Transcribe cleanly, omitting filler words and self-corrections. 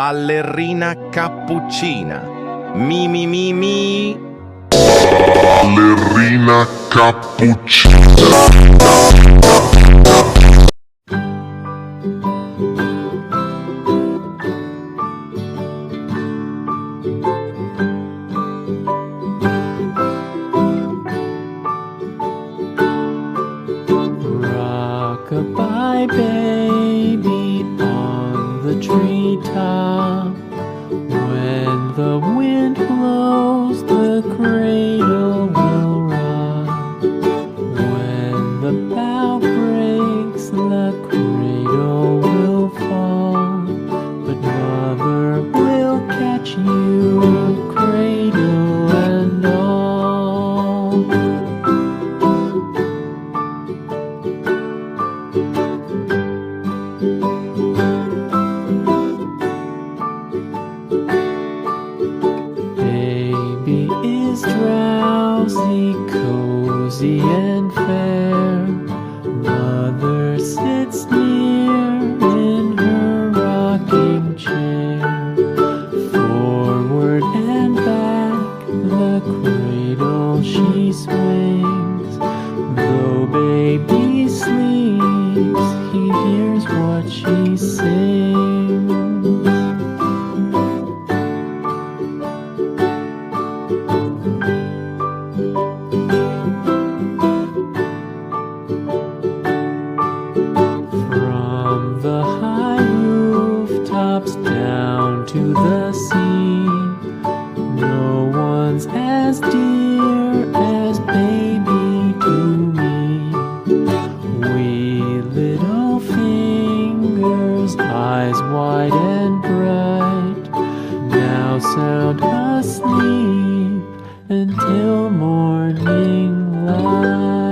Ballerina cappuccina. Mi mi mi mi. Ballerina cappuccina. Rock-a-bye baby on the treetop. When the wind blows, the cradle will rock. When the bough breaks, the cradle will fall. But mother will catch you, cradle and all. Baby is drowsy, cozy and fair. Mother sits near in her rocking chair. Forward and back, the cradle she swings. Though baby sleeps, he hears what she sings. From the high rooftops down to the sea, no one's as dear as baby to me. Wee little fingers, eyes wide and bright, now sound asleep until morning light.